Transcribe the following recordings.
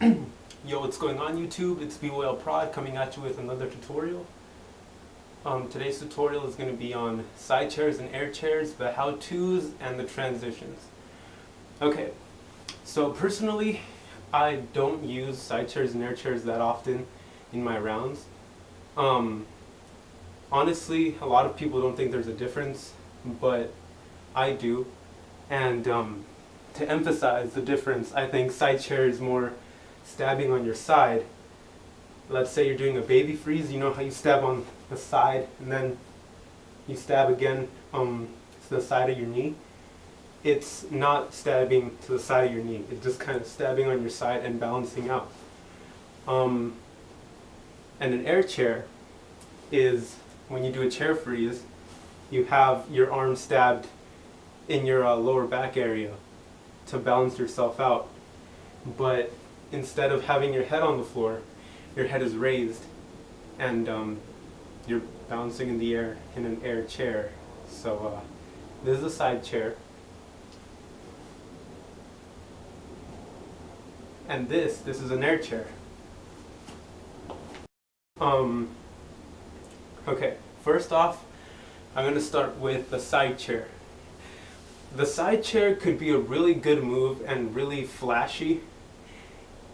Yo, what's going on YouTube? It's Lprad coming at you with another tutorial. Today's tutorial is going to be on sidechairs and airchairs, the how-tos and the transitions. Okay, so personally, I don't use sidechairs and airchairs that often in my rounds. Honestly, a lot of people don't think there's a difference, but I do. And to emphasize the difference, I think sidechair is more stabbing on your side. Let's say you're doing a baby freeze, you know how you stab on the side and then you stab again to the side of your knee? It's not stabbing to the side of your knee, it's just kind of stabbing on your side and balancing out. And an air chair is when you do a chair freeze, you have your arm stabbed in your lower back area to balance yourself out. But instead of having your head on the floor, your head is raised and you're bouncing in the air in an air chair. So this is a side chair. And this is an air chair. Okay, first off, I'm going to start with the side chair. The side chair could be a really good move and really flashy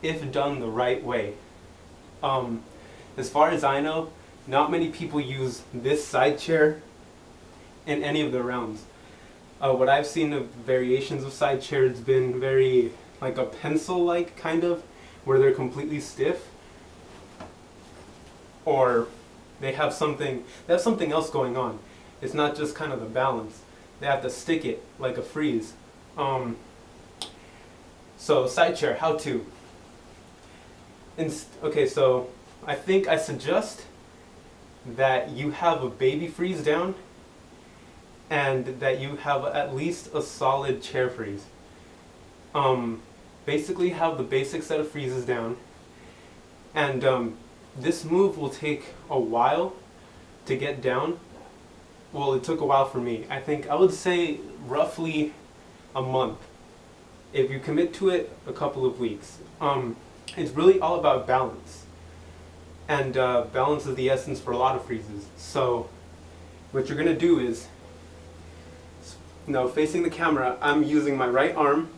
if done the right way. As far as I know, not many people use this side chair in any of the rounds. What I've seen of variations of side chair has been very like a pencil-like kind of, where they're completely stiff, or they have something else going on. It's not just kind of the balance. They have to stick it like a freeze. So side chair, how to? Okay, so I think I suggest that you have a baby freeze down and that you have at least a solid chair freeze. Basically have the basic set of freezes down, and this move will take a while to get down. Well, it took a while for me. I would say roughly a month. If you commit to it, a couple of weeks. It's really all about balance. And balance is the essence for a lot of freezes. So what you're going to do is, facing the camera, I'm using my right arm,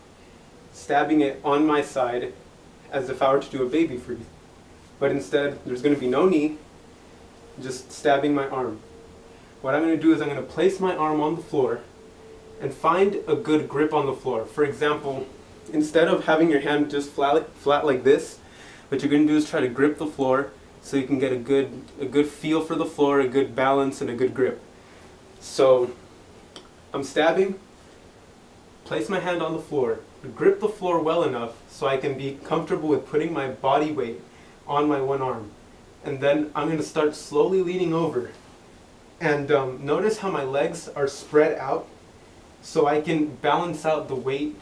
stabbing it on my side as if I were to do a baby freeze. But instead, there's going to be no knee, just stabbing my arm. What I'm going to do is I'm going to place my arm on the floor and find a good grip on the floor. For example, instead of having your hand just flat like this, what you're going to do is try to grip the floor so you can get a good feel for the floor, a good balance, and a good grip. So I'm stabbing, place my hand on the floor, grip the floor well enough so I can be comfortable with putting my body weight on my one arm. And then I'm going to start slowly leaning over. And notice how my legs are spread out so I can balance out the weight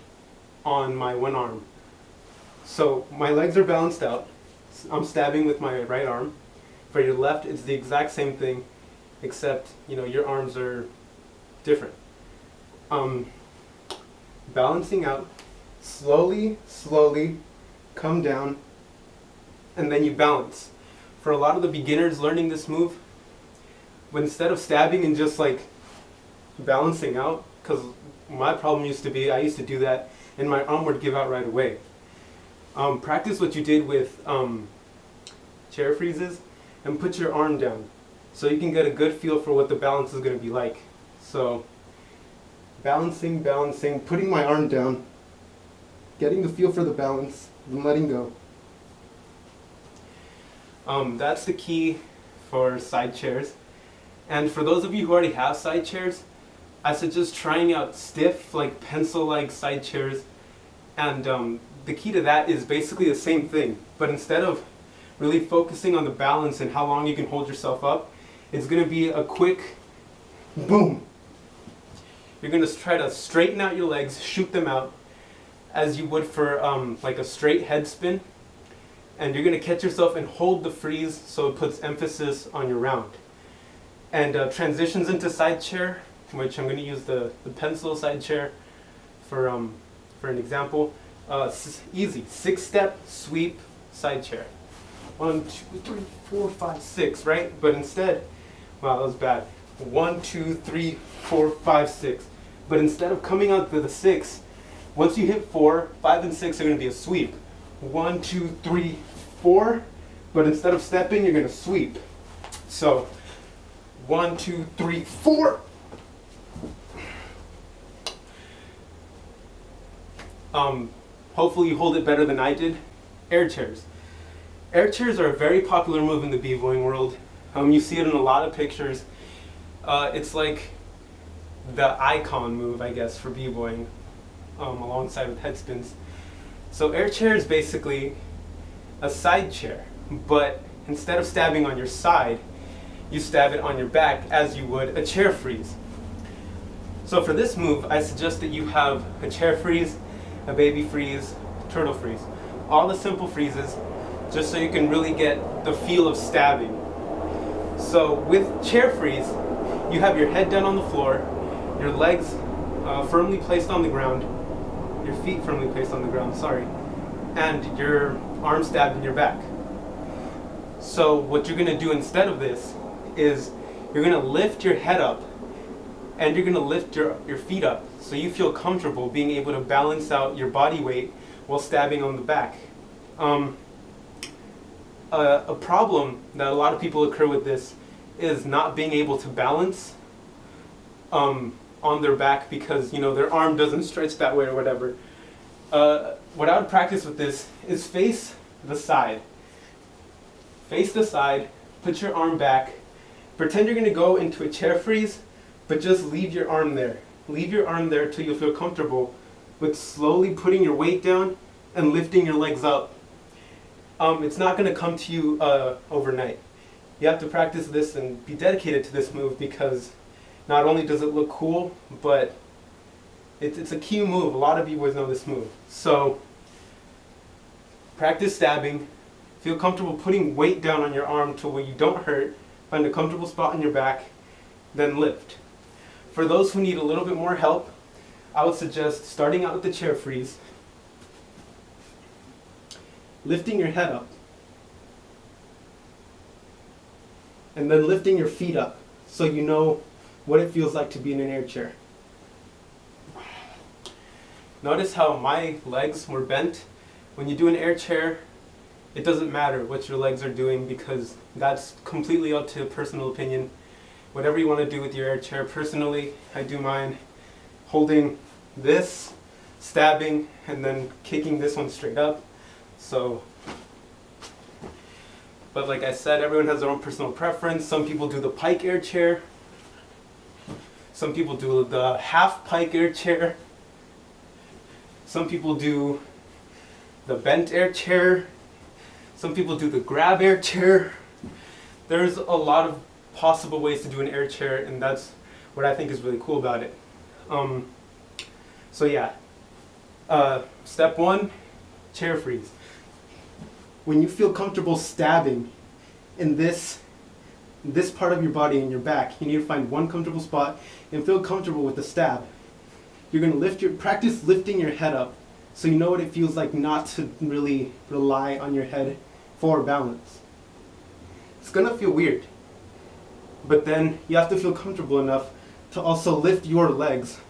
on my one arm. So my legs are balanced out. I'm stabbing with my right arm. For your left, it's the exact same thing, except your arms are different. Balancing out, slowly come down, and then you balance. For a lot of the beginners learning this move, but instead of stabbing and just like balancing out, because my problem used to be I used to do that and my arm would give out right away. Practice what you did with chair freezes and put your arm down so you can get a good feel for what the balance is going to be like. So balancing, putting my arm down, getting the feel for the balance, and letting go. That's the key for side chairs. And for those of you who already have side chairs, I suggest trying out stiff, like pencil-like side chairs. And the key to that is basically the same thing, but instead of really focusing on the balance and how long you can hold yourself up, it's going to be a quick boom. You're going to try to straighten out your legs, shoot them out as you would for like a straight head spin. And you're going to catch yourself and hold the freeze so it puts emphasis on your round. And transitions into side chair, which I'm going to use the pencil side chair for an example. Easy. 6-step sweep side chair. 1, 2, 3, 4, 5, 6, right? But instead, wow, that was bad. 1, 2, 3, 4, 5, 6. But instead of coming out to the 6, once you hit 4, 5 and 6 are going to be a sweep. 1, 2, 3, 4. But instead of stepping, you're going to sweep. So 1, 2, 3, 4. Hopefully you hold it better than I did. Air chairs. Air chairs are a very popular move in the b-boying world. You see it in a lot of pictures. It's like the icon move, I guess, for b-boying, alongside with head spins. So air chair is basically a side chair, but instead of stabbing on your side, you stab it on your back as you would a chair freeze. So for this move, I suggest that you have a chair freeze, a baby freeze, turtle freeze. All the simple freezes, just so you can really get the feel of stabbing. So with chair freeze, you have your head down on the floor, your legs firmly placed on the ground, your feet firmly placed on the ground, sorry, and your arm stabbed in your back. So what you're going to do instead of this is you're going to lift your head up and you're going to lift your feet up so you feel comfortable being able to balance out your body weight while stabbing on the back. A problem that a lot of people occur with this is not being able to balance on their back because, you know, their arm doesn't stretch that way or whatever. What I would practice with this is face the side. Face the side, put your arm back, pretend you're going to go into a chair freeze, but just leave your arm there. Leave your arm there till you feel comfortable with slowly putting your weight down and lifting your legs up. It's not going to come to you overnight. You have to practice this and be dedicated to this move because not only does it look cool, but it's a key move. A lot of b-boys know this move. So practice stabbing. Feel comfortable putting weight down on your arm to where you don't hurt. Find a comfortable spot on your back, then lift. For those who need a little bit more help, I would suggest starting out with the chair freeze, lifting your head up, and then lifting your feet up so you know what it feels like to be in an air chair. Notice how my legs were bent. When you do an air chair, it doesn't matter what your legs are doing because that's completely up to personal opinion. Whatever you want to do with your air chair. Personally, I do mine holding this, stabbing, and then kicking this one straight up. So, but like I said, everyone has their own personal preference. Some people do the pike air chair. Some people do the half pike air chair. Some people do the bent air chair. Some people do the grab air chair. There's a lot of possible ways to do an air chair, and that's what I think is really cool about it. So yeah, step 1, chair freeze. When you feel comfortable stabbing in this part of your body and your back, you need to find one comfortable spot and feel comfortable with the stab. You're going to practice lifting your head up so you know what it feels like not to really rely on your head for balance. It's going to feel weird, but then you have to feel comfortable enough to also lift your legs.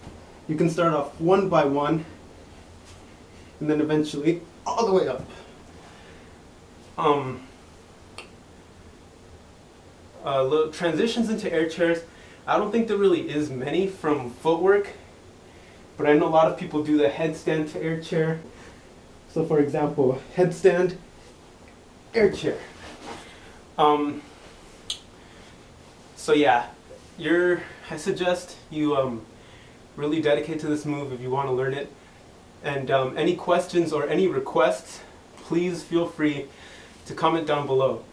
You can start off one by one and then eventually all the way up. Transitions into air chairs, I don't think there really is many from footwork, but I know a lot of people do the headstand to air chair. So for example, headstand, air chair. So yeah, I suggest you really dedicate to this move if you want to learn it. And any questions or any requests, please feel free to comment down below.